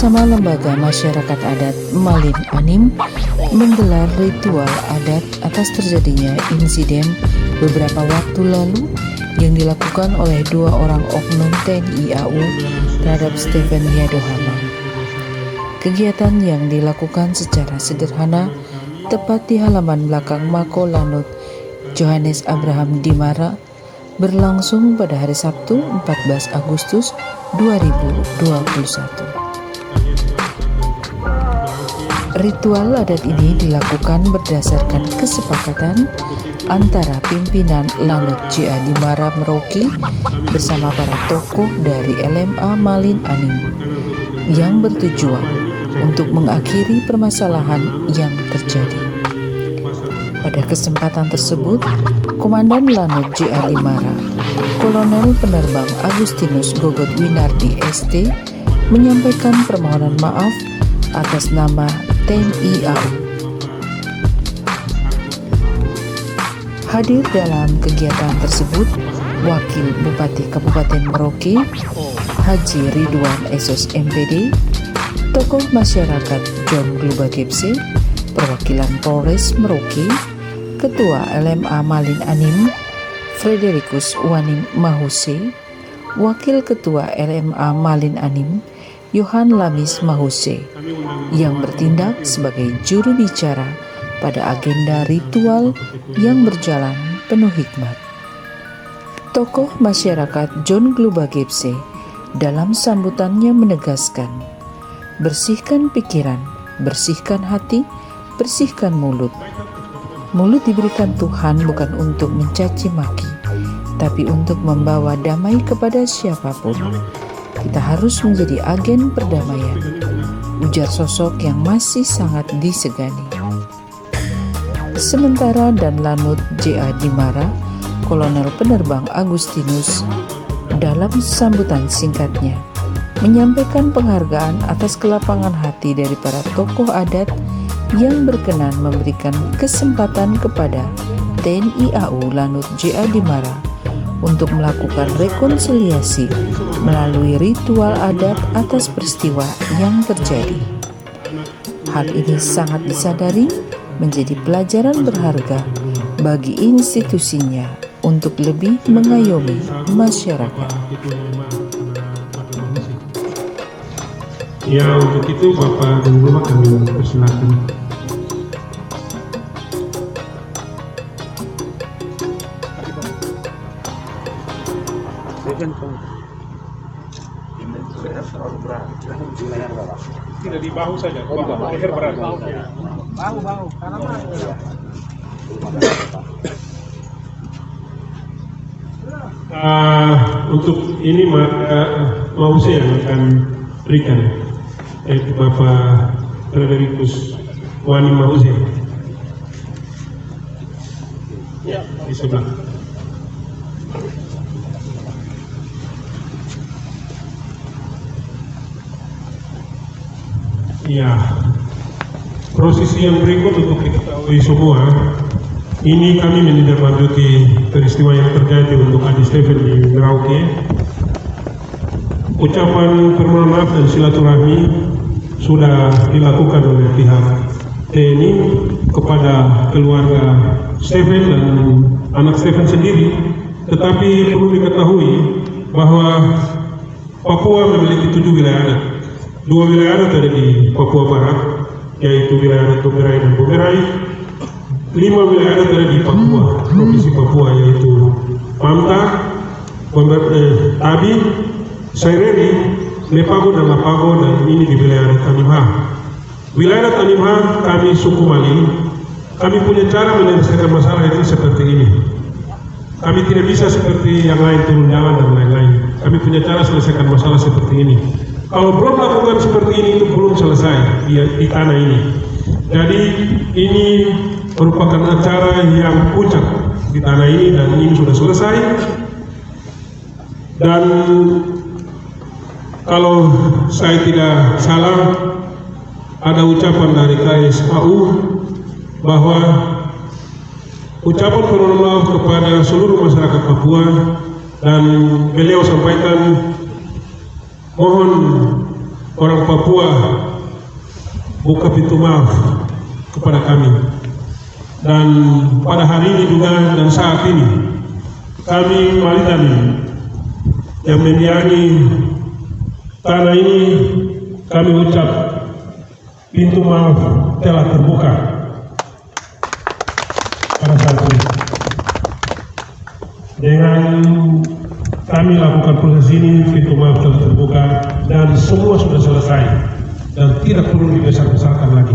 bersama Lembaga Masyarakat Adat Malin Anim menggelar ritual adat atas terjadinya insiden beberapa waktu lalu yang dilakukan oleh 2 orang oknum TNI AU terhadap Stephen Yadohama. Kegiatan yang dilakukan secara sederhana tepat di halaman belakang Mako Lanut Johannes Abraham Dimara berlangsung pada hari Sabtu 14 Agustus 2021. Ritual adat ini dilakukan berdasarkan kesepakatan antara pimpinan Lanut JA Dimara Merauke bersama para tokoh dari LMA Malin Anim yang bertujuan untuk mengakhiri permasalahan yang terjadi. Pada kesempatan tersebut, Komandan Lanut JA Dimara, Kolonel Penerbang Agustinus Gogot Winardi ST, menyampaikan permohonan maaf atas nama TNI AU. Hadir dalam kegiatan tersebut Wakil Bupati Kabupaten Merauke, Haji Ridwan Esos MPD, tokoh masyarakat John Glubagepse, perwakilan Polres Merauke, Ketua LMA Malin Anim, Fredericus Wanim Mahuse, Wakil Ketua LMA Malin Anim, Yohan Lamis Mahuse, yang bertindak sebagai juru bicara pada agenda ritual yang berjalan penuh hikmat. Tokoh masyarakat John Glubagepse dalam sambutannya menegaskan, bersihkan pikiran, bersihkan hati, bersihkan mulut. Mulut diberikan Tuhan bukan untuk mencaci maki, tapi untuk membawa damai kepada siapapun. Kita harus menjadi agen perdamaian, ujar sosok yang masih sangat disegani. Sementara dan Lanut JA Dimara, Kolonel Penerbang Agustinus, dalam sambutan singkatnya, menyampaikan penghargaan atas kelapangan hati dari para tokoh adat yang berkenan memberikan kesempatan kepada TNI AU Lanut JA Dimara untuk melakukan rekonsiliasi melalui ritual adat atas peristiwa yang terjadi. Hal ini sangat disadari menjadi pelajaran berharga bagi institusinya untuk lebih mengayomi masyarakat. Ya, untuk itu Bapak dan Ibu kami persilakan. Tidak di bahu saja, leher berat. Bahu, karena untuk ini mau saya akan berikan Bapak Fredericus Wanim Mahuse di sebelah. Ya, prosesi yang berikut untuk diketahui semua, ini kami menindaklanjuti peristiwa yang terjadi untuk Adi Stephen di Merauke. Ucapan permohonan maaf dan silaturahmi sudah dilakukan oleh pihak TNI kepada keluarga Stephen dan anak Stephen sendiri, tetapi perlu diketahui bahwa Papua memiliki 7 wilayah adat. 2 wilayah adat ada di Papua Barat, yaitu wilayah adat Toberai dan Boberai. 5 wilayah adat ada di Papua, Provinsi Papua, yaitu Pamta, Tabi, Saireri, Lepago dan Lapago, dan ini di wilayah adat Animha. Wilayah adat Animha kami suku Malin, kami punya cara menyelesaikan masalah itu seperti ini. Kami tidak bisa seperti yang lain turun jalan dan lain-lain. Kami punya cara selesaikan masalah seperti ini. Kalau belum lakukan seperti ini itu belum selesai di tanah ini. Jadi ini merupakan acara yang puncak di tanah ini dan ini sudah selesai. Dan kalau saya tidak salah, ada ucapan dari KSAU bahwa ucapan permohonan maaf kepada seluruh masyarakat Papua, dan beliau sampaikan mohon orang Papua buka pintu maaf kepada kami. Dan pada hari ini juga dan saat ini kami Malidani yang mendiami tanah ini, kami ucap pintu maaf telah terbuka pada saat ini. Dengan kami lakukan proses ini, pintu maaf telah terbuka dan semua sudah selesai dan tidak perlu dibesar-besarkan lagi.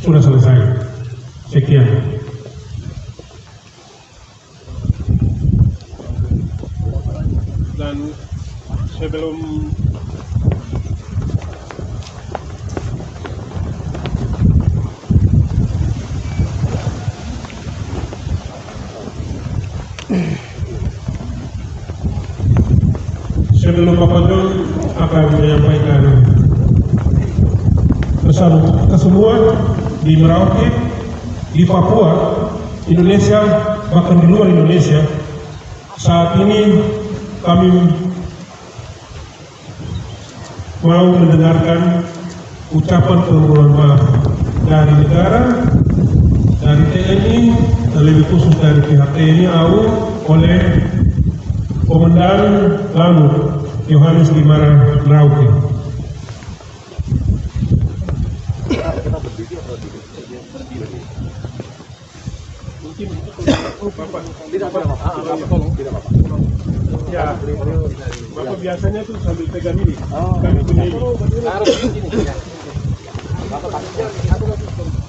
Sudah selesai. Sekian. Dan sebelum Bapak John akan menyampaikan pesan untuk kita semua di Merauke, di Papua, Indonesia, bahkan di luar Indonesia. Saat ini kami mau mendengarkan ucapan permohonan maaf dari negara, dari TNI, dan lebih khusus dari pihak TNI AU oleh Komandan Lanut Yohanes Limara Merauke. Ya, Bapak biasanya tuh sambil pegang ini. Kami punya ini.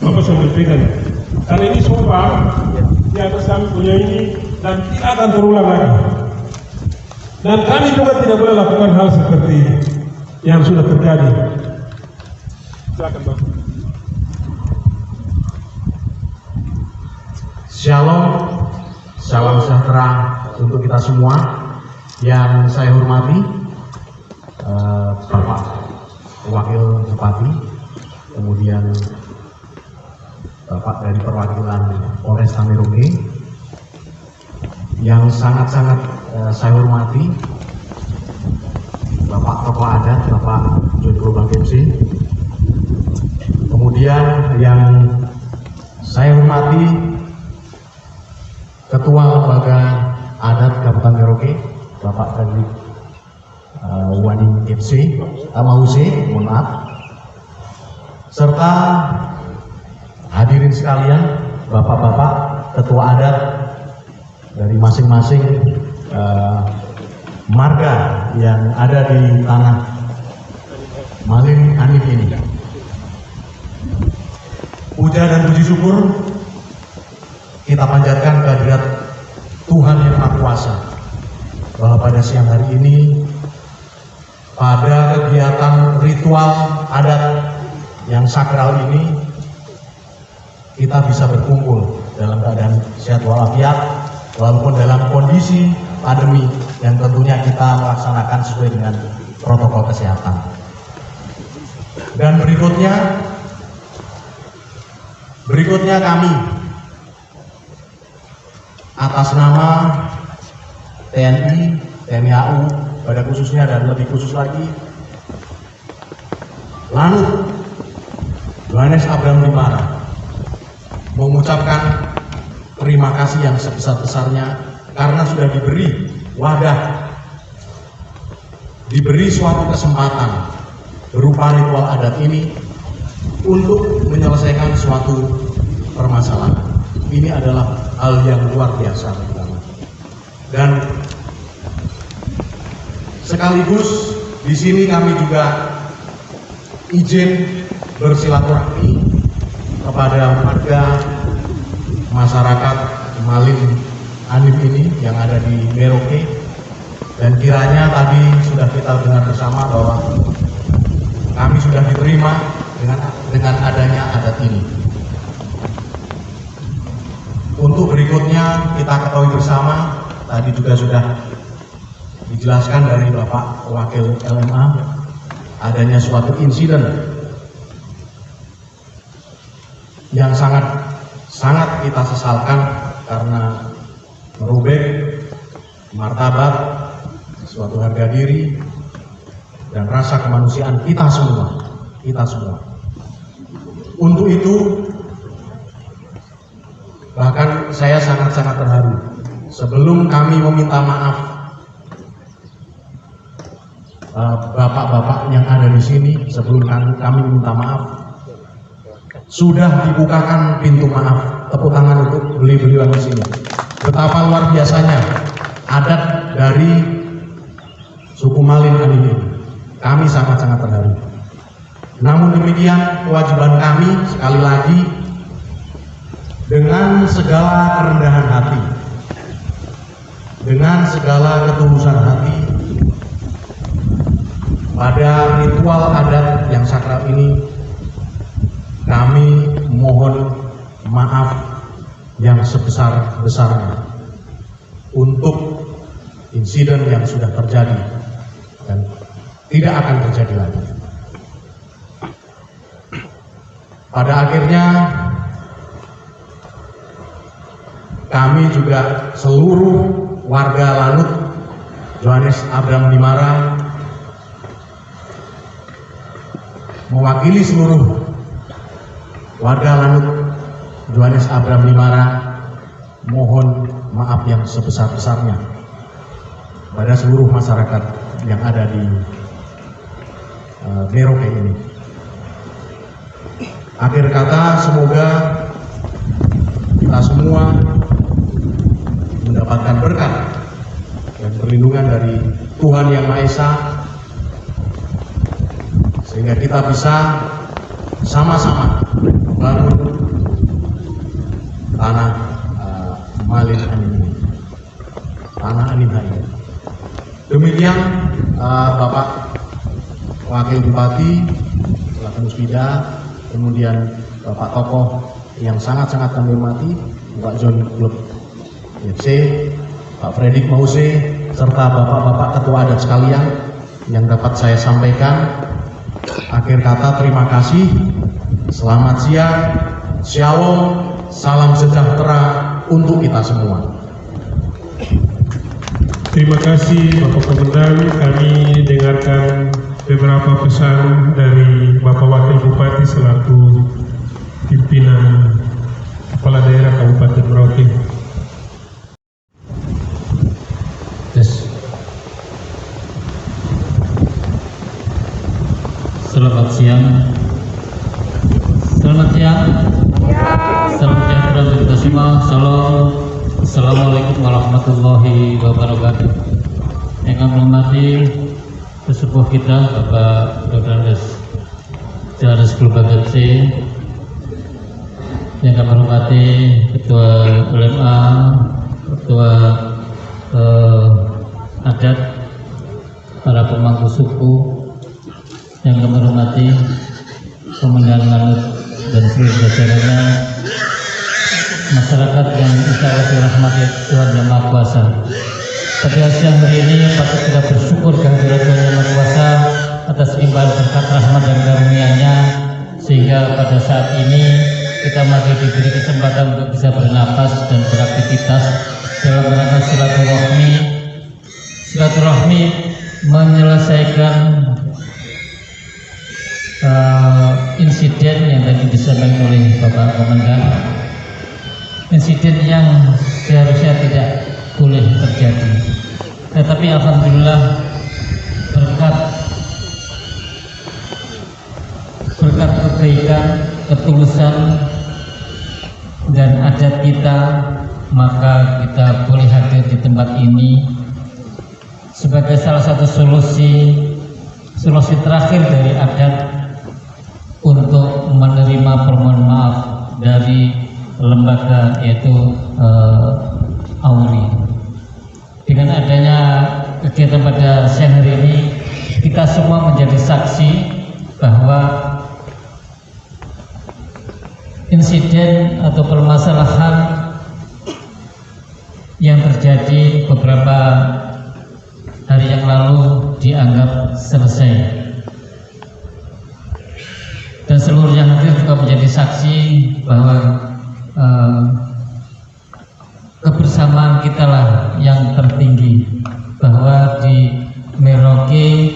Bapak sambil pegang. Karena ini sumpah di atas kami punya ini dan tidak akan terulang lagi. Dan kami juga tidak boleh lakukan hal seperti yang sudah terjadi. Silakan Bapak. Shalom, salam sejahtera untuk kita semua. Yang saya hormati Bapak Wakil Bupati, kemudian Bapak dari perwakilan Polresta Merauke, yang sangat-sangat saya hormati Bapak tokoh adat, Bapak John Global KMC, kemudian yang saya hormati Ketua Lembaga Adat Kabupaten Merauke, Bapak Fredrik Wani KMC, Mahuse, mohon maaf, serta hadirin sekalian, Bapak-bapak Ketua Adat dari masing-masing marga yang ada di tanah Malin Anif ini. Puja dan puji syukur kita panjatkan kehadirat Tuhan Yang Maha Kuasa, bahwa pada siang hari ini pada kegiatan ritual adat yang sakral ini kita bisa berkumpul dalam keadaan sehat walafiat, walaupun dalam kondisi pandemi yang tentunya kita melaksanakan sesuai dengan protokol kesehatan. Dan berikutnya kami atas nama TNI, TNI AU pada khususnya dan lebih khusus lagi Lanut Yohanes Abraham Limara mengucapkan terima kasih yang sebesar-besarnya karena sudah diberi wadah, diberi suatu kesempatan berupa ritual adat ini untuk menyelesaikan suatu permasalahan. Ini adalah hal yang luar biasa bagi kami. Dan sekaligus di sini kami juga izin bersilaturahmi kepada warga masyarakat Malin Anif ini yang ada di Merauke, dan kiranya tadi sudah kita dengar bersama bahwa kami sudah diterima dengan adanya adat ini. Untuk berikutnya kita ketahui bersama, tadi juga sudah dijelaskan dari Bapak Wakil LMA, adanya suatu insiden yang sangat kita sesalkan karena merubek martabat, suatu harga diri, dan rasa kemanusiaan kita semua. Untuk itu, bahkan saya sangat-sangat terharu. Sebelum kami meminta maaf, bapak-bapak yang ada di sini, sebelum kami meminta maaf, sudah dibukakan pintu maaf. Tepuk tangan untuk beliau-beliau di sini. Betapa luar biasanya adat dari suku Malin Anim ini. Kami sangat-sangat terharu. Namun demikian, kewajiban kami sekali lagi dengan segala kerendahan hati, dengan segala ketulusan hati, pada ritual adat yang sakral ini kami mohon maaf yang sebesar-besarnya untuk insiden yang sudah terjadi dan tidak akan terjadi lagi. Pada akhirnya kami juga seluruh warga Lanut Johannes Abraham Dimara mewakili seluruh warga Lanut Johannes Abraham Dimara mohon maaf yang sebesar-besarnya pada seluruh masyarakat yang ada di Merauke ini. Akhir kata, semoga kita semua mendapatkan berkat dan perlindungan dari Tuhan Yang Maha Esa, sehingga kita bisa sama-sama membangun tanah Malin Anim ini, tanah Animha ini. Demikian Bapak Wakil Bupati, Bapak Musbida, kemudian Bapak tokoh yang sangat-sangat kami hormati, Pak John Klub FC, Pak Fredrik Mause, serta Bapak-Bapak Ketua Adat sekalian yang dapat saya sampaikan. Akhir kata, terima kasih, selamat siang, shalom, salam sejahtera untuk kita semua. Terima kasih Bapak Komandan. Kami dengarkan beberapa pesan dari Bapak Wakil Bupati selaku pimpinan Kepala Daerah Kabupaten Merauke. Selamat siang. Salam sejahtera untuk kita semua. Assalamualaikum warahmatullahi wabarakatuh. Yang kami hormati sesepuh kita Bapak Dr. Johannes Global FC, yang kami hormati Ketua LMA, Ketua adat, para pemangku suku, yang kami hormati Komandan Lanut dan seluruh jajarannya, masyarakat yang insya Allah dirahmati Tuhan Yang Maha Kuasa. Pada siang hari ini patut kita bersyukur kehadirat Tuhan Yang Maha Kuasa atas limpahan berkat rahmat dan karunia-Nya, sehingga pada saat ini kita masih diberi kesempatan untuk bisa bernapas dan beraktivitas dalam rangka silaturahmi menyelesaikan insiden yang tadi disampaikan oleh Bapak Komandan, insiden yang seharusnya tidak boleh terjadi, tetapi alhamdulillah berkat kebaikan, ketulusan dan adat kita, maka kita boleh hadir di tempat ini sebagai salah satu solusi terakhir dari adat untuk menerima permohonan maaf dari lembaga yaitu AURI. Dengan adanya kegiatan pada siang hari ini, kita semua menjadi saksi bahwa insiden atau permasalahan yang terjadi beberapa hari yang lalu dianggap selesai. Dan seluruh yang hadir juga menjadi saksi bahwa kebersamaan kita lah yang tertinggi, bahwa di Merauke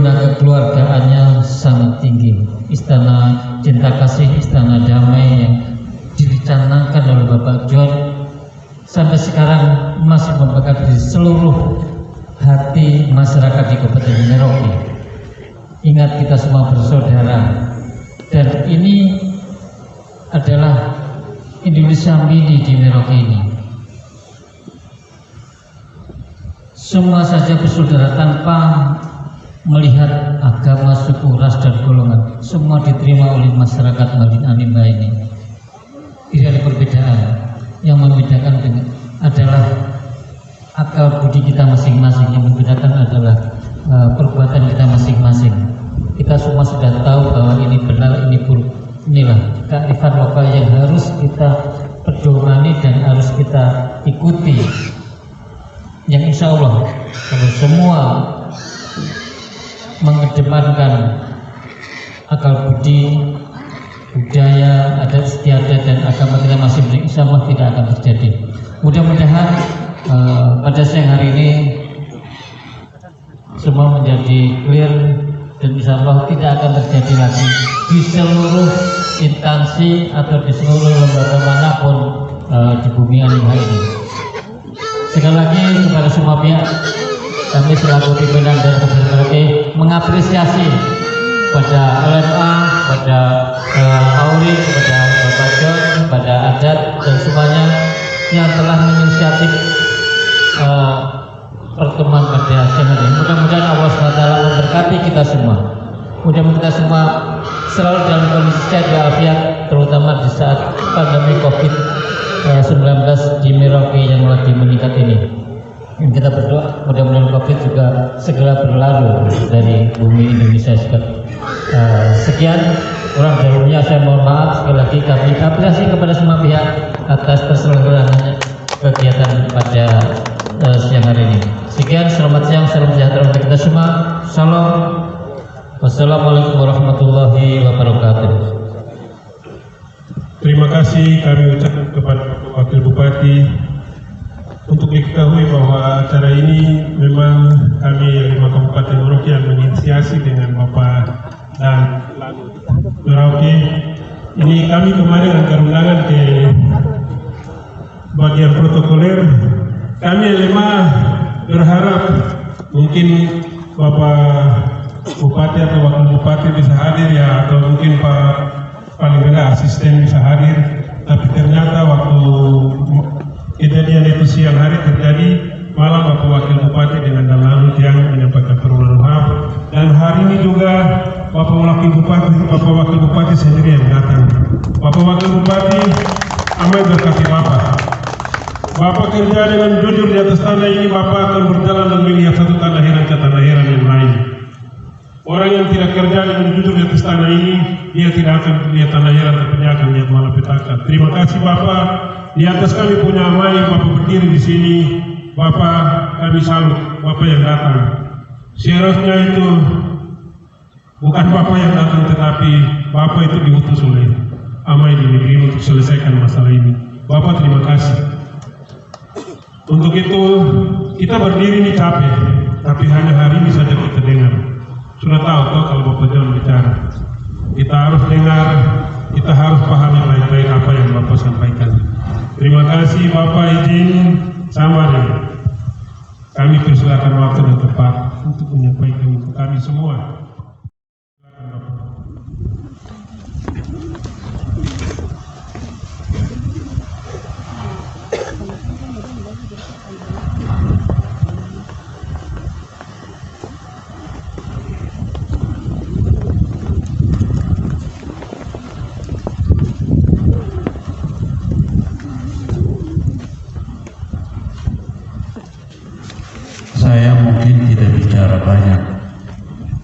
guna kekeluargaannya sangat tinggi. Istana Cinta Kasih, Istana Damai yang direncanakan oleh Bapak John sampai sekarang masih membekat di seluruh hati masyarakat di Kabupaten Merauke. Ingat, kita semua bersaudara, dan ini adalah Indonesia Mini di Merauke ini. Semua saja bersaudara tanpa melihat agama, suku, ras, dan golongan. Semua diterima oleh masyarakat Malin Animba ini. Tidak ada perbedaan. Yang membedakan adalah akal budi kita masing-masing. Yang membedakan adalah perbuatan kita masing-masing. Kita semua sudah tahu bahwa ini benar, ini buruk. Inilah kearifan lokal yang harus kita pedomani dan harus kita ikuti. Yang insya Allah kalau semua mengedepankan akal budi, budaya, adat istiadat dan agama kita masing-masing, insya Allah tidak akan terjadi. Mudah-mudahan pada siang hari ini semua menjadi clear dan insya Allah tidak akan terjadi lagi di seluruh instansi atau di seluruh lembaga manapun di bumi Animba ini. Sekali lagi kepada semua pihak, kami selaku pimpinan dan Kabupaten mengapresiasi pada LMA, pada Auri, kepada Bapak John, kepada Adat dan semuanya yang telah menginisiatif pertemuan pada siang hari ini. Mudah-mudahan Allah SWT memberkati kita semua. Mudah-mudahan kita semua selalu dalam kondisi sehat walafiat, terutama di saat pandemi COVID-19 di Merauke yang lagi meningkat ini. Dan kita berdoa mudah-mudahan COVID juga segera berlalu dari bumi Indonesia. Sekian, kurang lebihnya saya mohon maaf. Sekali lagi kami apresiasi kepada semua pihak atas terselenggaranya kegiatan pada siang hari ini. Sekian, selamat siang, salam sejahtera untuk kita semua. Salam. Wassalamualaikum warahmatullahi wabarakatuh. Terima kasih kami ucapkan kepada Wakil Bupati. Untuk diketahui bahwa acara ini memang kami 5 Kabupaten Merauke yang menginisiasi dengan Bapak dan Merauke. Ini kami kemarin angkat undangan ke bagian protokoler. Kami 5 berharap mungkin Bapak Bupati atau Wakil Bupati bisa hadir ya, atau mungkin Pak paling rendah asisten bisa hadir, tapi ternyata waktu kejadian itu siang hari terjadi malam Bapak Wakil Bupati dengan Dalam yang menyampaikan permohonan maaf, dan hari ini juga Bapak Wakil Bupati sendiri yang datang. Bapak Wakil Bupati, amat berkati Bapak kerja dengan jujur di atas tanah ini. Bapak akan berjalan dan melihat satu tanah heran ke tanah heran yang lain. Orang yang tidak kerja dengan jujur di atas tanah ini, dia tidak akan lihat tanah heran, tapi dia akan lihat malapetaka. Terima kasih Bapak. Di atas kami punya amanah, Bapak berdiri di sini. Bapak, kami salut Bapak yang datang. Seharusnya itu bukan Bapak yang datang, tetapi Bapak itu diutus oleh Amai di negeri untuk selesaikan masalah ini. Bapak terima kasih. Untuk itu kita berdiri ini capek, tapi hanya hari ini saja kita dengar. Sudah tahu kalau Bapak John bicara, kita harus dengar, kita harus pahami baik-baik apa yang Bapak sampaikan. Terima kasih Bapak, izin sama nih. Kami persilakan waktu yang tepat untuk menyampaikan untuk kami semua. Saya mungkin tidak bicara banyak,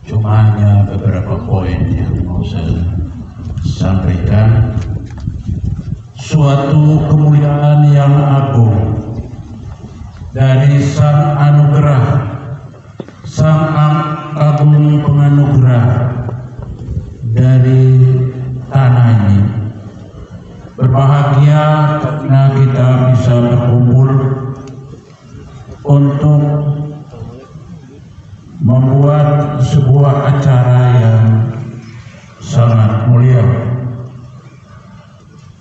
cuma hanya beberapa poin yang mau saya sampaikan. Suatu kemuliaan yang agung dari Sang Anugerah, Sang Agung Penganugerah dari tanah ini. Berbahagia karena kita bisa berkumpul untuk membuat sebuah sebuah acara yang sangat mulia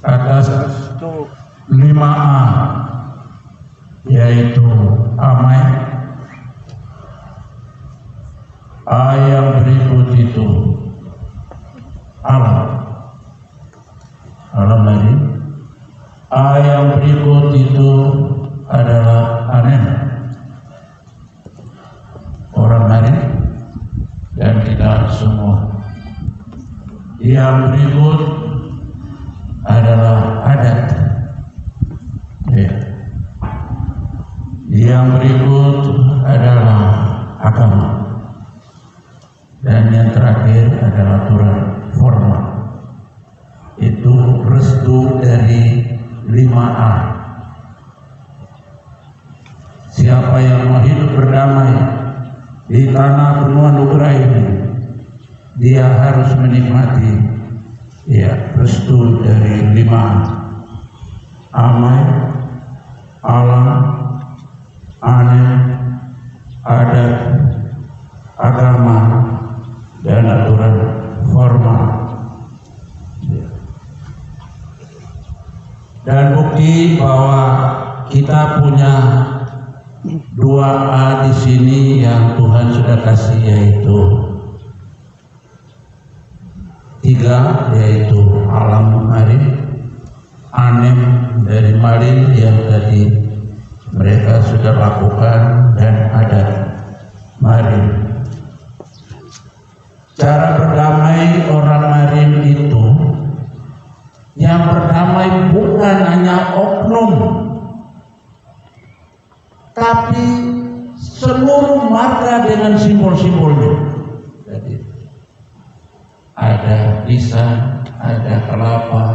atas 5A, yaitu amai. A yang berikut itu alam tadi. A yang berikut itu adalah anem, orang lain dan kita semua. Yang berikut adalah adat, ya. Yang berikut adalah agama, dan yang terakhir adalah aturan formal. Itu restu dari 5A. Siapa yang mau hidup berdamai di tanah penuh anugerah ini, dia harus menikmati restu dari 5A: amai, alam, anem, adat, agama, dan aturan formal. Dan bukti bahwa kita punya 2A di sini yang Tuhan sudah kasih, yaitu 3, yaitu alam marin, anem dari marin yang tadi mereka sudah lakukan, dan adat marin. Cara berdamai orang marin itu, yang berdamai bukan hanya oknum, tapi seluruh marga dengan simbol-simbolnya. Jadi ada pisang, ada kelapa,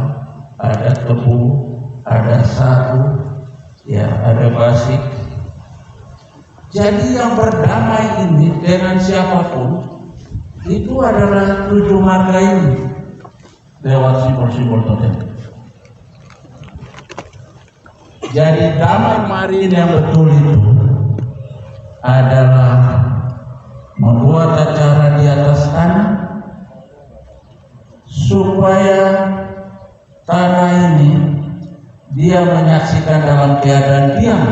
ada tebu, ada sagu, ada basik. Jadi yang berdamai ini dengan siapapun itu adalah 7 marga ini lewat simbol-simbol totem. Jadi damai marin yang betul itu adalah membuat acara di atas tanah supaya tanah ini dia menyaksikan dalam keadaan diam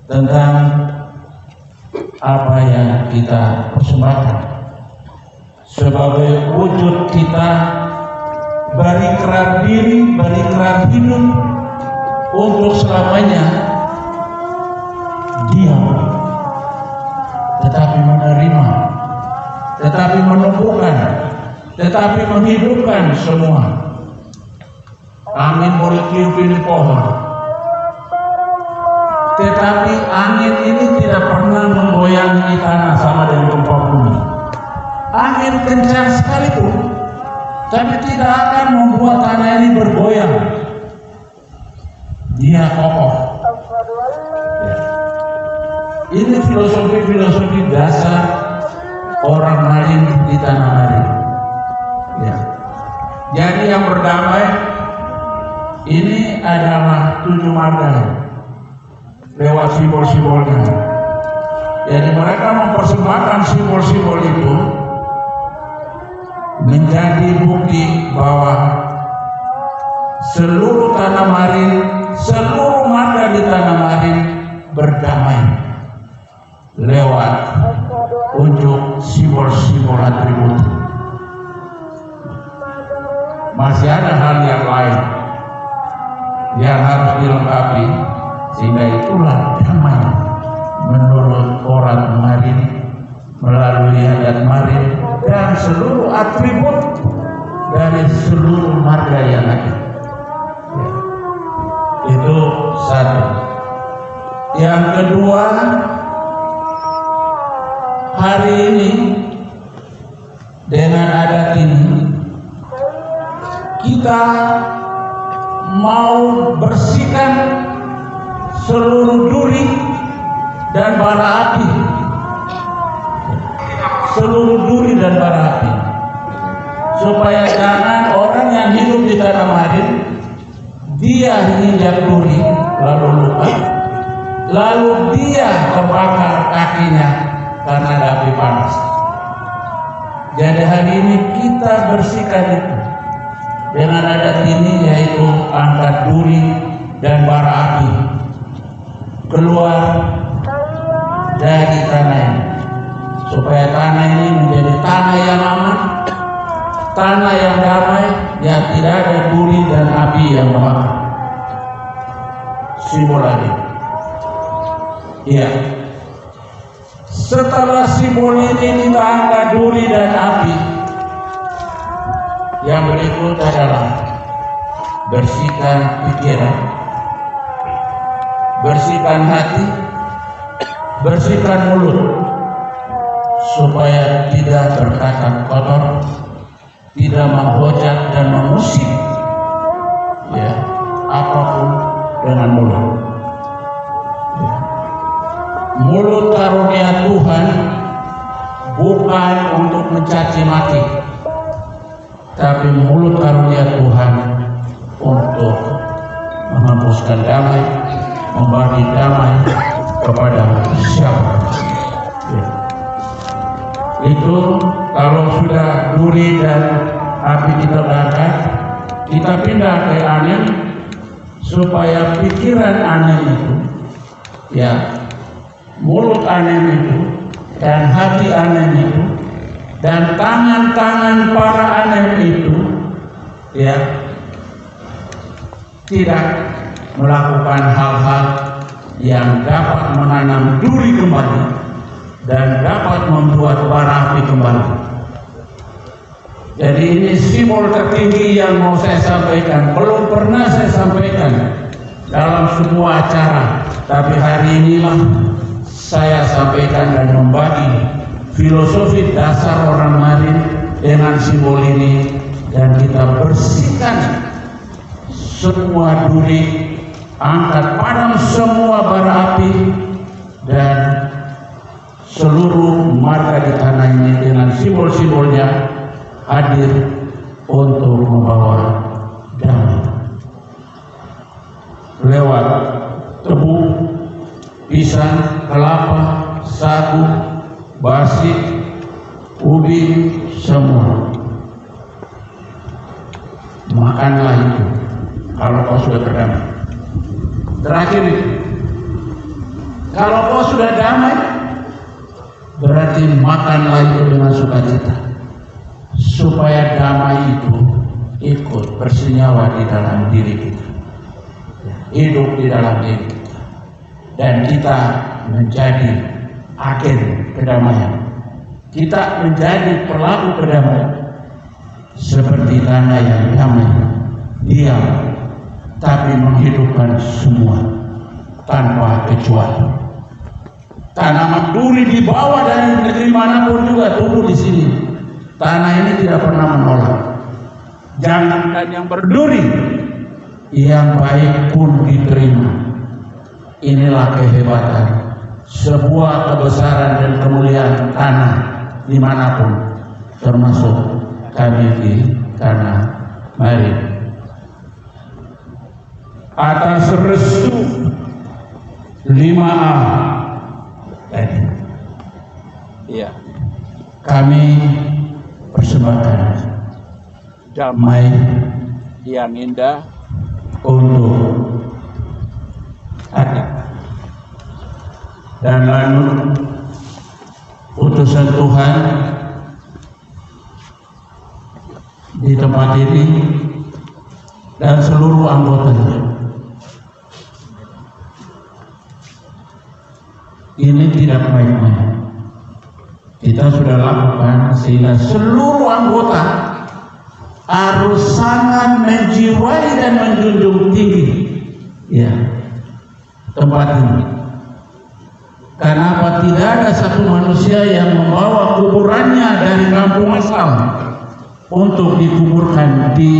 tentang apa yang kita persembahkan sebagai wujud kita berikrar diri, berikrar hidup untuk selamanya diam, tetapi menerima, tetapi menumbuhkan, tetapi menghidupkan semua. Angin boleh tiup ini pohon, tetapi angin ini tidak pernah menggoyangi tanah sama dengan gempa bumi. Angin kencang sekalipun, tapi tidak akan membuat tanah ini bergoyang. Dia kokoh. Ini filosofi dasar orang marin di tanah marin. Jadi yang berdamai ini adalah 7 marga lewat simbol-simbolnya. Jadi mereka mempersembahkan simbol-simbol itu menjadi bukti bahwa seluruh tanah marin, seluruh marga di tanah marin berdamai lewat unjuk simbol-simbol atribut. Masih ada hal yang lain yang harus dilengkapi, sehingga itulah damai menurut orang marin melalui adat marin dan seluruh atribut dari seluruh marga yang ada. Itu satu. Yang kedua, hari ini dengan adat ini kita mau bersihkan seluruh duri dan bara api, seluruh duri dan bara api, supaya jangan orang yang hidup di tanah marin dia menginjak duri lalu luka, lalu dia terbakar kakinya karena ada api panas. Jadi hari ini kita bersihkan itu dengan adat ini, yaitu angkat duri dan bara api keluar dari tanah ini, supaya tanah ini menjadi tanah yang aman, tanah yang damai, yang tidak ada duri dan api yang membakar. Simbol lagi. Iya. Setelah simbol ini kita angkat duri dan api, yang berikut adalah bersihkan pikiran, bersihkan hati, bersihkan mulut, supaya tidak berkata kotor, tidak menghujat dan mengusik, ya, apapun dengan mulut. Ya. Mulut karunia Tuhan bukan untuk mencaci maki, tapi mulut karunia Tuhan untuk menghembuskan damai, membagi damai kepada siapa. Ya. Itu kalau sudah duri dan api kita bakar, kita pindah ke anem, supaya pikiran anem itu, ya, mulut anem itu dan hati anem itu dan tangan-tangan para anem itu, ya, tidak melakukan hal-hal yang dapat menanam duri kembali dan dapat membuat bara api kembali. Jadi ini simbol tertinggi yang mau saya sampaikan, belum pernah saya sampaikan dalam sebuah acara, tapi hari inilah saya sampaikan dan membagi filosofi dasar orang Marin dengan simbol ini, dan kita bersihkan semua duri, angkat padam semua bara api, dan seluruh marga di tanah ini dengan simbol-simbolnya hadir untuk membawa damai. Lewat tebu, pisang, kelapa, sagu, basi, ubi, semua. Makanlah itu kalau kau sudah berdamai. Terakhir itu, kalau kau sudah damai, berarti makanlah itu dengan sukacita, supaya damai itu ikut bersenyawa di dalam diri kita, hidup di dalam diri kita, dan kita menjadi agen kedamaian. Kita menjadi pelaku kedamaian, seperti tanah yang damai, diam, tapi menghidupkan semua tanpa kecuali. Tanaman duri dibawa dari negeri manapun juga tumbuh di sini. Tanah ini tidak pernah menolak. Jangankan yang berduri, yang baik pun diterima. Inilah kehebatan sebuah kebesaran dan kemuliaan tanah dimanapun, termasuk kami di tanah Marin. Atas restu 5A tadi, ya, kami persembahkan damai yang indah untuk hati, dan lalu utusan Tuhan di tempat ini dan seluruh anggotanya. Ini tidak main-main. Kita sudah lakukan sehingga seluruh anggota harus sangat menjiwai dan menjunjung tinggi, ya, tempat ini. Karena tidak ada satu manusia yang membawa kuburannya dari kampung asal untuk dikuburkan di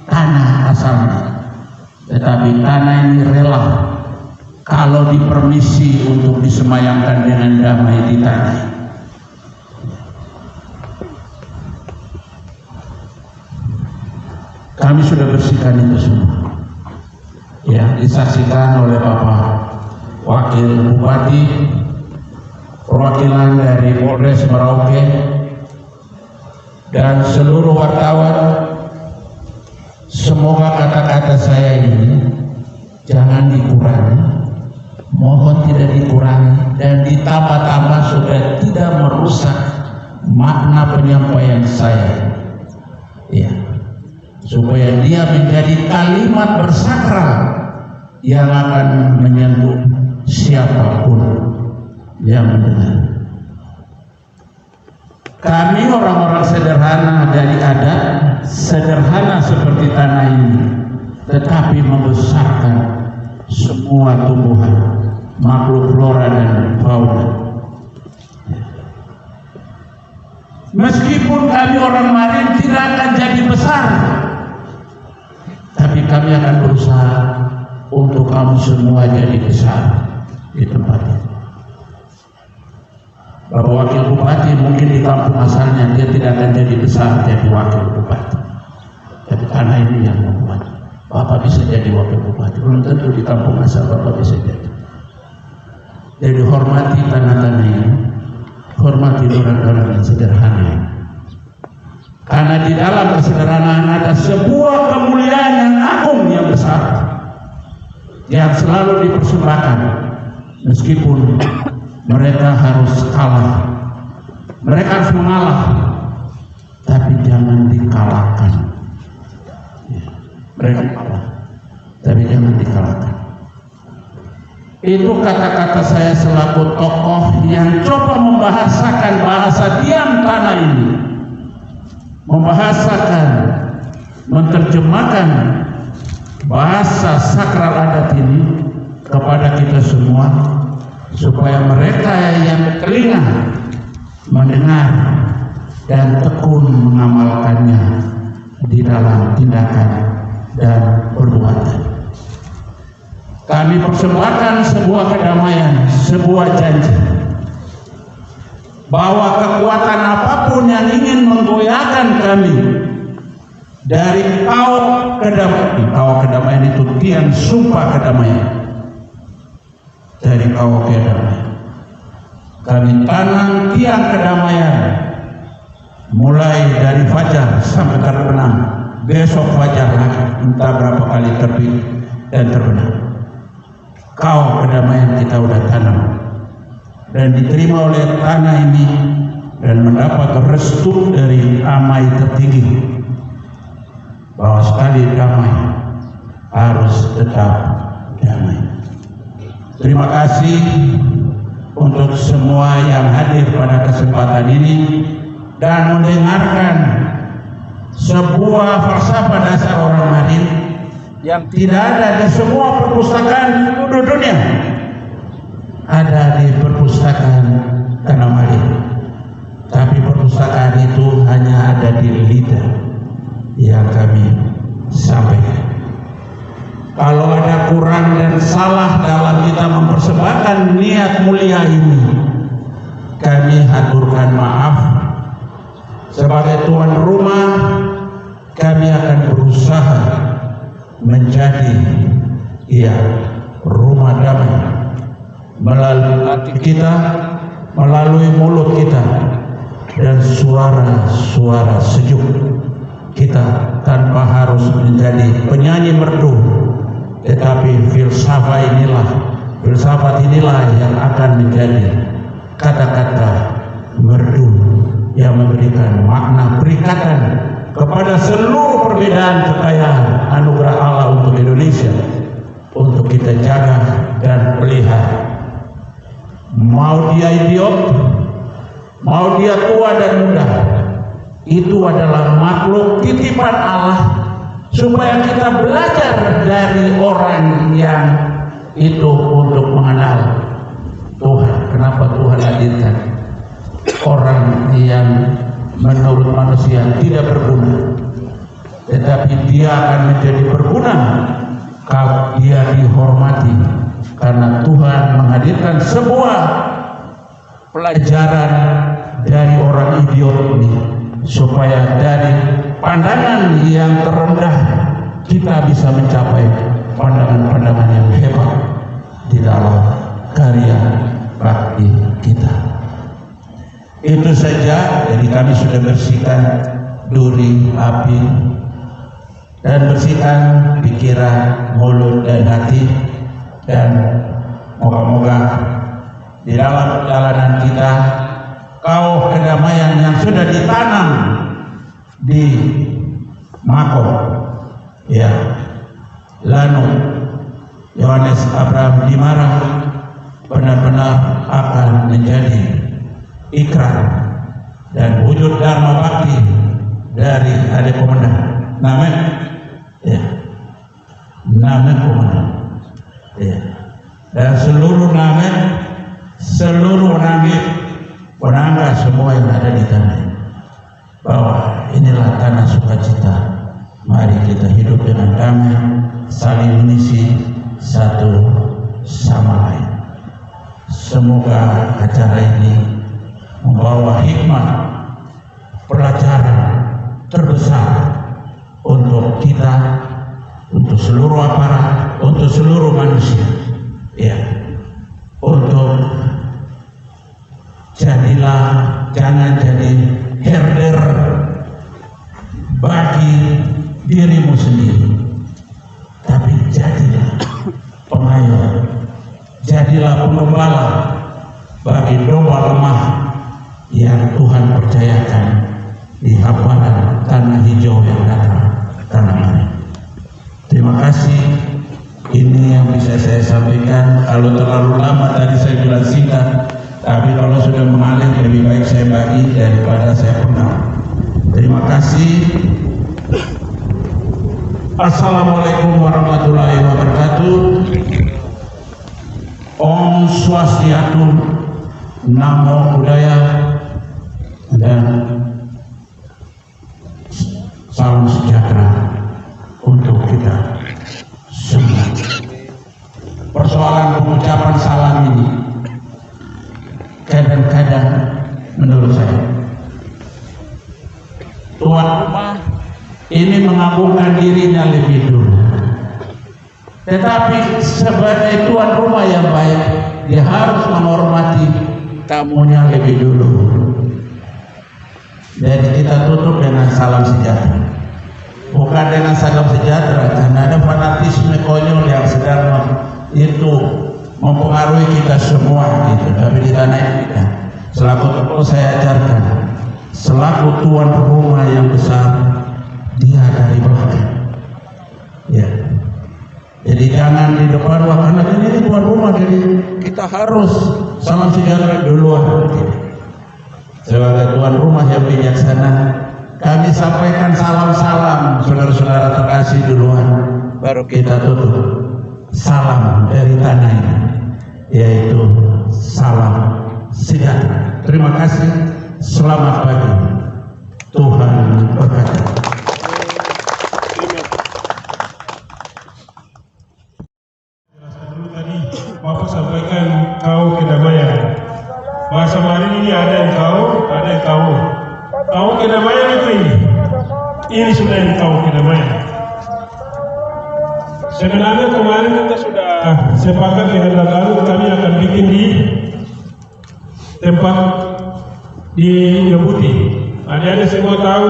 tanah asalnya, tetapi tanah ini rela kalau dipermisi untuk disemayamkan dengan damai di tanah. Kami sudah bersihkan itu semua, ya, disaksikan oleh Bapak Wakil Bupati, perwakilan dari Polres Merauke, dan seluruh wartawan. Semoga kata-kata saya ini jangan dikurangi, mohon tidak dikurangi dan ditambah-tambah supaya tidak merusak makna penyampaian saya, ya, supaya dia menjadi kalimat bersakral yang akan menyentuh siapapun yang mendengar. Kami orang-orang sederhana dari adat, sederhana seperti tanah ini, tetapi membesarkan semua tumbuhan, makhluk flora dan fauna. Meskipun kami orang Marin tidak akan jadi besar, tapi kami akan berusaha untuk kamu semua jadi besar di tempat ini. Bapak Wakil Bupati mungkin di kampung asalnya dia tidak akan jadi besar jadi Wakil Bupati, tapi tanah ini yang membuat Bapak bisa jadi Wakil Bupati. Belum tentu di kampung asal Bapak bisa jadi. Jadi hormati tanah-tanah ini, hormati orang-orang yang sederhana, karena di dalam kesederhanaan ada sebuah kemuliaan yang agung, yang besar, yang selalu dipersembahkan meskipun mereka harus kalah, mereka harus mengalah, tapi jangan dikalahkan. Mereka kalah, tapi jangan dikalahkan. Itu kata-kata saya selaku tokoh yang coba membahasakan bahasa diam tanah ini, membahasakan, menerjemahkan bahasa sakral adat ini kepada kita semua, supaya mereka yang telinga mendengar dan tekun mengamalkannya di dalam tindakan dan perbuatan. Kami persembahkan sebuah kedamaian, sebuah janji bahwa kekuatan apapun yang ingin menggoyahkan kami dari kau kedamaian itu tiang sumpah kedamaian. Dari kau kedamaian, kami tanam tiang kedamaian mulai dari fajar sampai terbenam, besok fajar lagi, entah berapa kali terbit dan terbenam. Kau kedamaian kita udah tanam dan diterima oleh tanah ini dan mendapat restu dari amai tertinggi bahwa sekali damai harus tetap damai. Terima kasih untuk semua yang hadir pada kesempatan ini dan mendengarkan sebuah falsafah dasar orang Marin yang tidak ada di semua perpustakaan di seluruh dunia. Ada di perpustakaan Tanah Marin, tapi perpustakaan itu hanya ada di lidah yang kami sampaikan. Kalau ada kurang dan salah dalam kita mempersembahkan niat mulia ini, kami haturkan maaf. Sebagai tuan rumah, kami akan berusaha menjadi rumah damai melalui hati kita, melalui mulut kita, dan suara-suara sejuk kita tanpa harus menjadi penyanyi merdu. Tetapi filsafat inilah yang akan menjadi kata-kata merdu yang memberikan makna perikatan kepada seluruh perbedaan kekayaan anugerah Allah untuk Indonesia, untuk kita jaga dan pelihara. Mau dia idiot, mau dia tua dan muda, itu adalah makhluk titipan Allah, supaya kita belajar dari orang yang itu untuk mengenal Tuhan. Kenapa Tuhan hadirkan orang yang menurut manusia tidak berguna, tetapi dia akan menjadi berguna kalau dia dihormati, karena Tuhan menghadirkan sebuah pelajaran dari orang idiot ini, supaya dari pandangan yang terendah kita bisa mencapai pandangan-pandangan yang hebat di dalam karya bakti kita. Itu saja. Jadi kami sudah bersihkan duri, api, dan bersihkan pikiran, mulut, dan hati, dan moga-moga di dalam perjalanan kita kau kedamaian yang sudah ditanam di Mako, ya, Lanu, Yohanes Abraham Dimara benar-benar akan menjadi ikrar dan wujud dharma bakti dari adik komandan Namek, ya, Namek komandan, ya, dan seluruh Namek, seluruh Namek, penangga semua yang ada di tanah ini, bahwa inilah tanah sukacita. Mari kita hidup dengan damai, saling mengisi satu sama lain. Semoga acara ini membawa hikmah, pelajaran terbesar untuk kita, untuk seluruh aparat, untuk seluruh manusia, ya, untuk jangan jadi herder bagi dirimu sendiri, tapi jadilah pengayom, jadilah pengembala bagi domba lemah yang Tuhan percayakan di hamparan tanah hijau yang datang tanah ini. Terima kasih. Ini yang bisa saya sampaikan. Kalau terlalu lama tadi saya bilang singkat, tapi kalau sudah mengalir lebih baik saya bagi daripada saya penggal. Terima kasih. Assalamualaikum warahmatullahi wabarakatuh. Om Swastiastu, Namo Buddhaya, dan salam sejahtera untuk kita semua. Persoalan pengucapan salam ini kadang-kadang menurut saya tuan rumah ini mengagungkan dirinya lebih dulu, tetapi sebagai tuan rumah yang baik dia harus menghormati tamunya lebih dulu. Jadi kita tutup dengan salam sejahtera, bukan dengan salam sejahtera karena ada fanatisme konyol yang sedang itu mempengaruhi kita semua gitu. Tapi di tanah ini kita selaku tokoh saya ajarkan, selaku tuan rumah yang besar, dia dari belakang, ya. Jadi jangan di depan, wah karena ini tuan rumah jadi kita harus salam sejahtera duluan. Gitu. Sebagai tuan rumah yang bijaksana, kami sampaikan salam-salam saudara-saudara terkasih duluan, baru kita tutup. Salam dari tanah ini, yaitu salam sejahtera. Terima kasih. Selamat pagi. Tuhan berkati. Bapak sampaikan kau kedamaian. Bahasa Mari ini ada yang kau, ada yang kau. Kau kedamaian itu ini. Ini sudah yang kau kedamaian. Sebenarnya kemarin kita sudah sepakat dengan lalu kami akan bikin di tempat di Ngebuti. Adik-adik semua tahu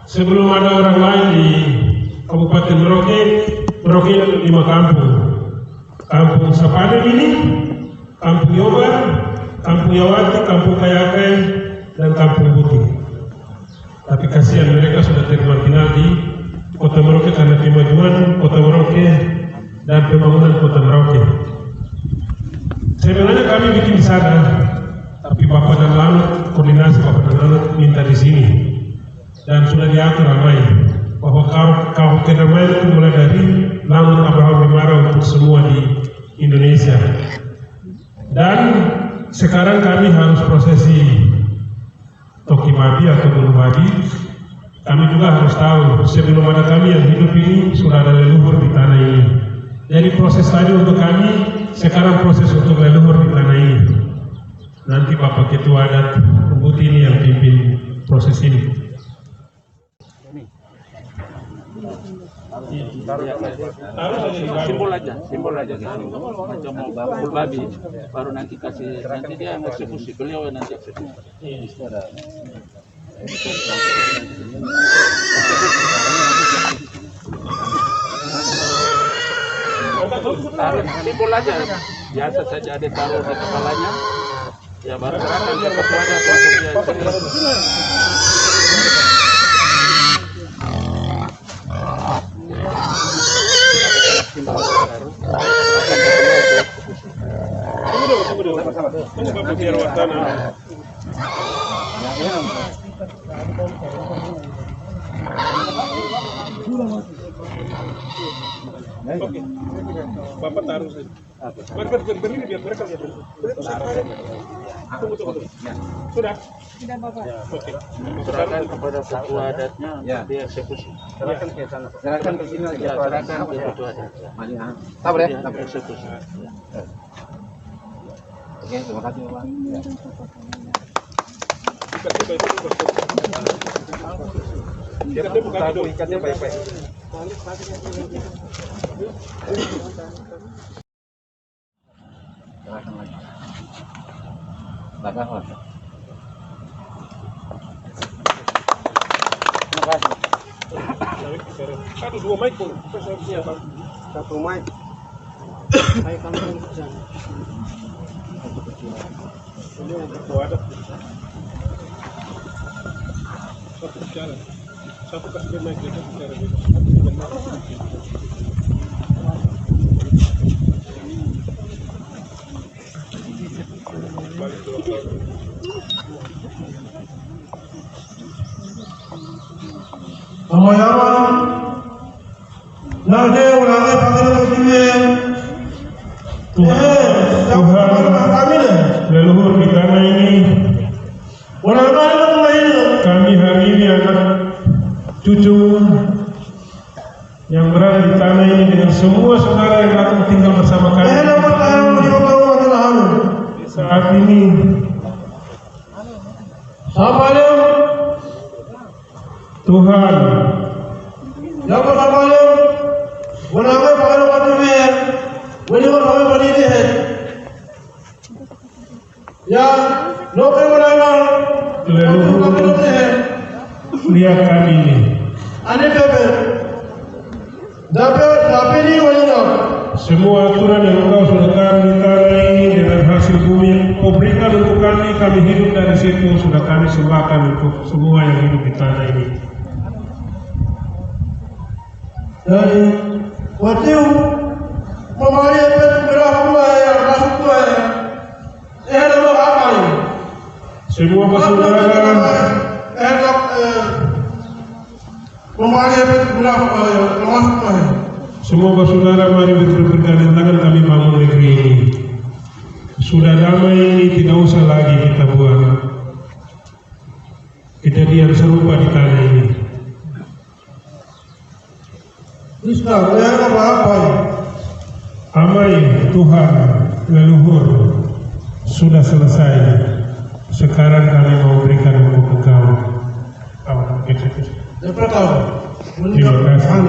sebelum ada orang lain di Kabupaten Merauke, Merauke ada 5 kampung. Kampung Sapade ini, Kampung Yobar, Kampung Yawati, Kampung Kayakai, dan Kampung Buti. Tapi kasihan mereka sudah termarginal di Kota Merauke karena kemajuan Kota Merauke dan pembangunan Kota Merauke. Sebenarnya kami bikin di sana, tapi Bapak dan Lanut, koordinasi Bapak dan Lanut minta di sini, dan sudah diatur ramai bahwa kau kedamaian itu mulai dari Lanut Abraham Dimara untuk semua di Indonesia. Dan sekarang kami harus prosesi Toki Madi atau Gunung Madi. Kami juga harus tahu sebelum ada kami yang hidup ini sudah ada leluhur di tanah ini. Jadi proses tadi untuk kami, sekarang proses untuk leluhur di tanah ini. Nanti Bapak Ketua Adat Ngebuti ini yang pimpin proses ini. Simbol aja macam mau bakul babi, baru nanti kasih, nanti dia eksekusi, beliau yang nanti eksekusi. Simbol aja, biasa saja ada taruh di kepalanya, ya baru serahkan ke ketuanya untuk dia eksekusi. Biar wacana. Oke, Bapak taruh saja. Berdiri biar mereka lihat. Tunggu. Sudah? Sudah Bapak. Oke. Serahkan kepada ketua adatnya, dia eksekusi. Serahkan ke sana. Serahkan ke sini aja. Serahkan ke ketua adat. Sabar ya. Dia eksekusi. Oke, terima kasih Bapak. Ikatnya baik-baik. Serahkan lagi. Belakang lah. Terima kasih. Aduh, 2 mic pun. Iya, Pak. 1 mic. Ayo kamu ke sana. Ini yang ketua adat. Satu bicara. Satu kasih dia mic, dia bicara. Balik dulu. Amayaman, nade ulangnya pakai begini. Leluhur di tanah ini, kami hari ini anak cucu yang berada di tanah ini dengan semua saudara yang datang tinggal bersama kami. Saat ini, Tuhan leluhur lihat kami ini. Semua aturan yang engkau sudah taruh di tanah ini dengan hasil bumi yang kau berikan untuk kami hidup dari situ sudah kami sembahkan untuk semua yang hidup di tanah ini. Dari waktu memahami berapa yang masuk tuh, ada apa ini? Semua bersaudara, memahami berapa yang masuk tuh. semua bersaudara, mari bergandeng tangan kami bangun negeri ini. Sudah damai ini tidak usah lagi kita buat kejadian serupa di tanah ini. Amai Tuhan leluhur sudah selesai. Sekarang kami mau berikan untuk engkau. Terima kasih.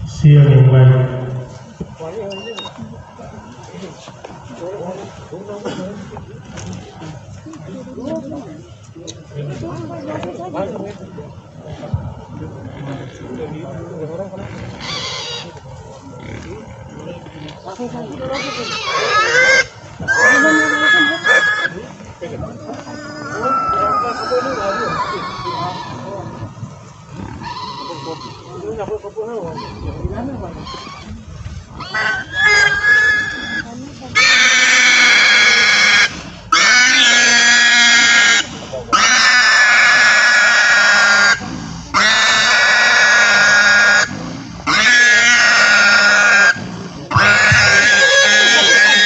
Siang yang baik.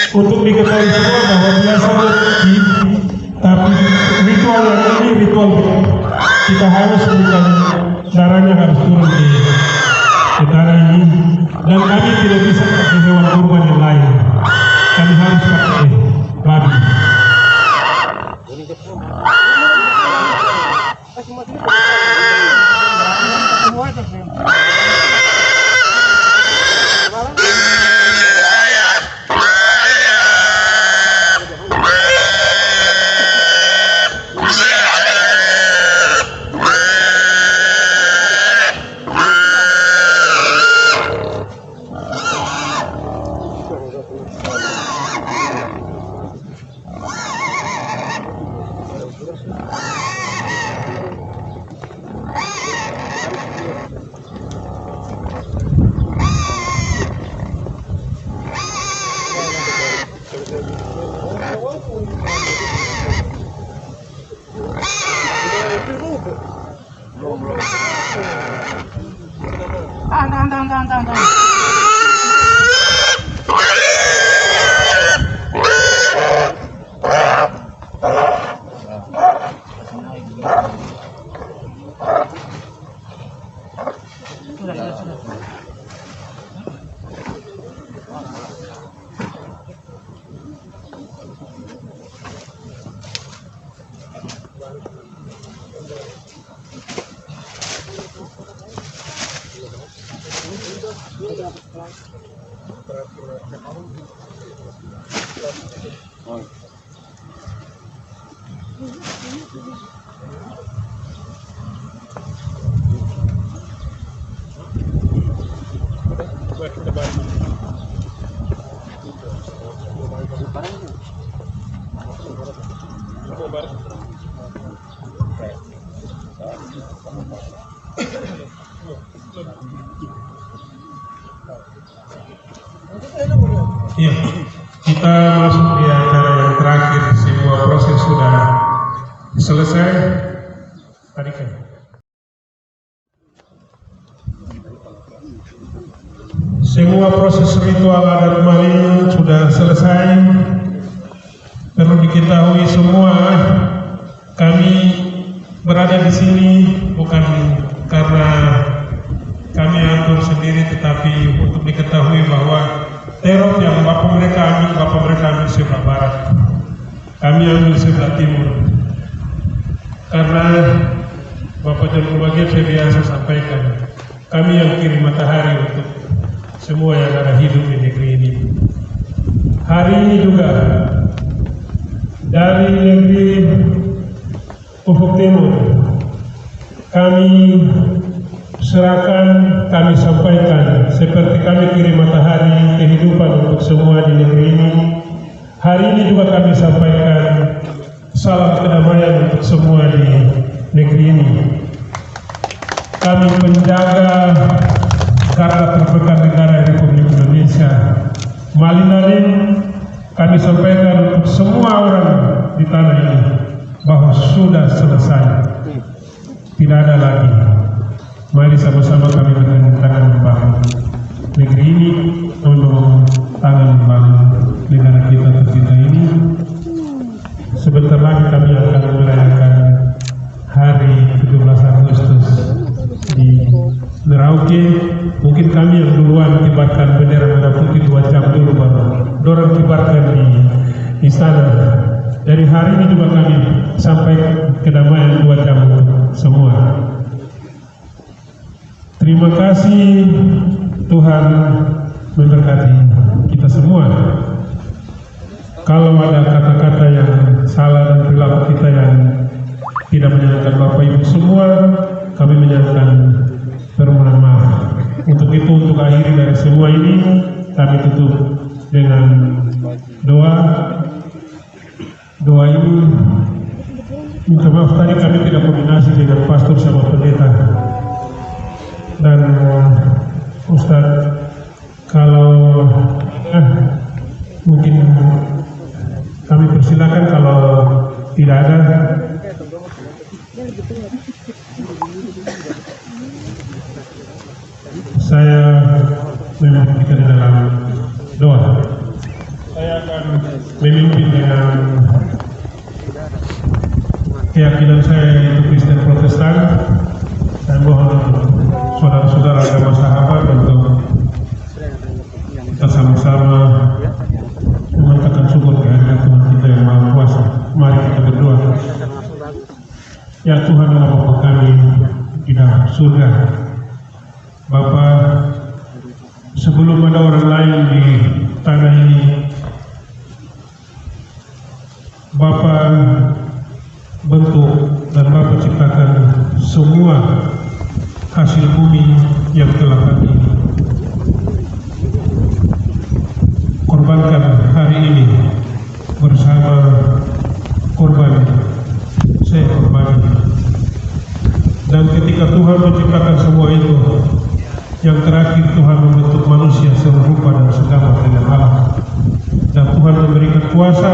Untuk diketahui semua bahwa biasa tapi ritual yang ini ritual kita harus bukan darahnya harus turun di tanah ini, dan kami tidak bisa pakai hewan kurban yang lain. Kami harus pakai babi. Iya, kita masuk di acara yang terakhir. Semua proses sudah selesai. Tadi kan. Semua proses ritual adat Malin sudah selesai. Perlu diketahui semua, kami berada di sini bukan karena kami atur sendiri, tetapi untuk diketahui bahwa teror yang bapak mereka ambil sebelah barat, kami ambil sebelah timur. Karena Bapak John Bagia saya biasa sampaikan, kami yang kirim matahari untuk semua yang ada hidup di negeri ini. Hari ini juga dari negeri Ufuk Timur kami serahkan, kami sampaikan seperti kami kirim matahari kehidupan untuk semua di negeri ini. Hari ini juga kami sampaikan salam kedamaian untuk semua di negeri ini. Kami penjaga garda terdepan negara Republik Indonesia. Malin, kami sampaikan untuk semua orang di tanah ini bahwa sudah selesai, tidak ada lagi. Mari sama-sama kami dengan tangan membangun negeri ini, tolong tangan membangun negara kita tercinta ini. Sebentar lagi kami akan merayakan hari 17 Agustus di Merauke. Mungkin kami yang duluan kibarkan bendera merah putih 2 jam dulu, baru dorang kibarkan di istana. Dari hari ini juga kami sampai kedamaian 2 jam semua. Terima kasih, Tuhan memberkati kita semua. Kalau ada kata-kata yang salah dan perilaku kita yang tidak menyenangkan Bapak Ibu semua, kami menyatakan permohonan maaf. Untuk itu, untuk akhiri dari semua ini, kami tutup dengan doa. Doa ini, minta maaf tadi kami tidak koordinasi dengan pastor sama pendeta. Dan Ustadz, kalau mungkin kami persilakan, kalau tidak ada saya memimpin kita dalam doa. Saya akan memimpin dengan keyakinan saya yaitu Kristen Protestan. Saya mohon saudara-saudara agama sahabat untuk kita sama-sama menyatakan syukur kehadirat Tuhan kita yang Maha Kuasa. Mari kita berdoa. Ya Tuhan Allah Bapa kami di dalam surga, Bapa, sebelum ada orang lain di tanah ini, Bapa bentuk dan Bapa ciptakan semua hasil bumi yang telah kami korbankan hari ini bersama korban saya korban. Dan ketika Tuhan menciptakan semua itu, yang terakhir Tuhan membentuk manusia serupa dan segama dengan Allah. Dan Tuhan memberikan kuasa,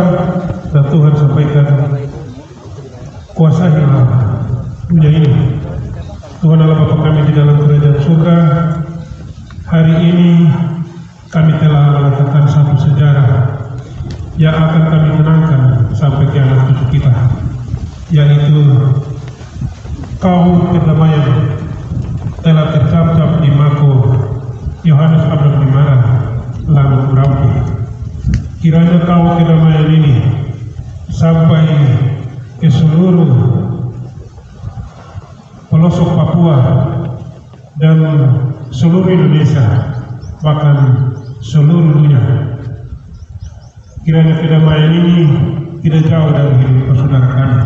dan Tuhan sampaikan kuasailah dunia ini. Tuhan Allah Bapa kami di dalam kerajaan surga, hari ini kami telah melakukan satu sejarah yang akan kami kenangkan sampai ke anak cucu kita, yaitu kaum kedamaian telah tercapcap di Mako Yohanes Abraham Dimara lalu Merauke. Kiranya kaum kedamaian ini sampai ke seluruh pelosok Papua dan seluruh Indonesia, bahkan seluruh dunia. Kiranya kedamaian ini tidak jauh dari hidup saudara kami.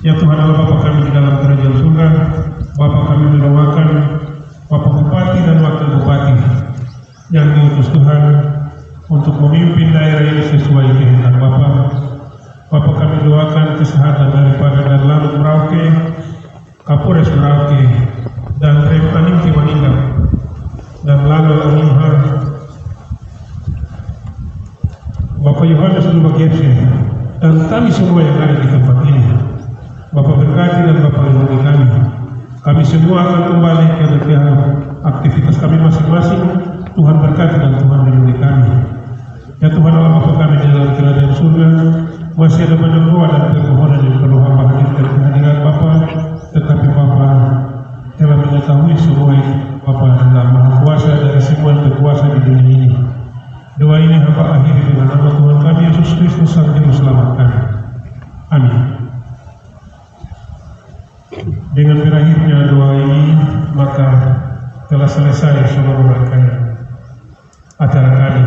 Ya Tuhan Allah Bapa kami di dalam kerajaan surga, Bapa kami mendoakan Bapak Bupati dan Wakil Bupati yang diutus Tuhan untuk memimpin daerah ini sesuai kehendak Bapa. Bapa kami doakan kesehatan daripada dan lalu Merauke, Kapolres Merauke, dan Rem Anim Kimaningam, dan lalu Animha, Bapak Yohanes Lubagiese, dan kami semua yang ada di tempat ini. Bapak berkati dan Bapak lindungi kami. Kami semua akan kembali ke aktivitas kami masing-masing. Tuhan berkati dan Tuhan lindungi kami. Ya Tuhan Allah Bapa kami di dalam kerajaan surga, masih ada banyak doa dan permohonan yang perlu hamba hadirkan kehadiran Bapa, tetapi Bapa telah mengetahui semua itu. Bapa adalah Maha Kuasa dari semua berkuasa di dunia ini. Doa ini hamba akhiri dengan nama Tuhan kami Yesus Kristus Sang Juru Selamat kami. Amin. Dengan berakhirnya doa ini, maka telah selesai seluruh rangkaian acara kami.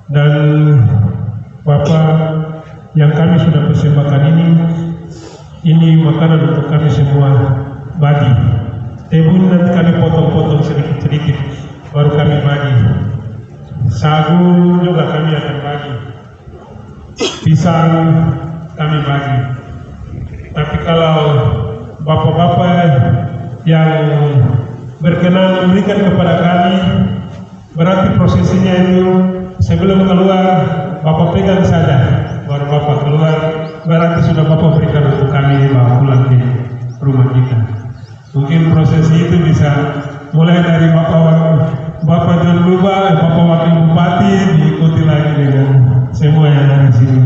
Dan Bapak yang kami sudah persembahkan ini makanan untuk kami semua, bagi. Tebun nanti kami potong-potong sedikit-sedikit, baru kami bagi. Sagu juga kami akan bagi. Pisang kami bagi. Tapi kalau bapak-bapak yang berkenan memberikan kepada kami, berarti prosesinya itu sebelum keluar bapak pegang saja, baru bapak keluar, berarti sudah bapak berikan untuk kami bawa pulang ke rumah kita. Mungkin prosesi itu bisa mulai dari bapak jangan lupa, bapak wakil bupati diikuti lagi dengan semua yang ada di sini.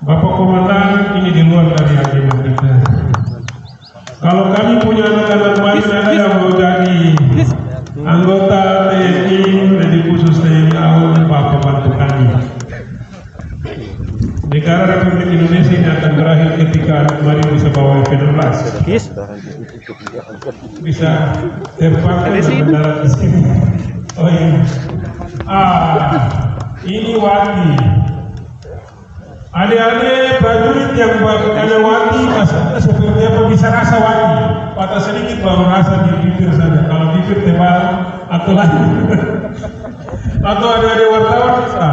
Bapak Komandan, ini di luar dari agenda kita. Kalau kami punya anak-anak baik ada yang mau jadi anggota TNI, jadi khusus TNI AU, Bapak bantu kami. Negara Republik Indonesia ini akan berakhir ketika anak Mari bisa bawa F-16, bisa terpakai mendarat di sini. Oh ini, ini Wati. Adik-adik prajurit yang ada Wati, seperti apa bisa rasa Wati? Patah sedikit baru rasa di bibir saja. Kalau bibir tebal atau lain, atau adik-adik wartawan bisa.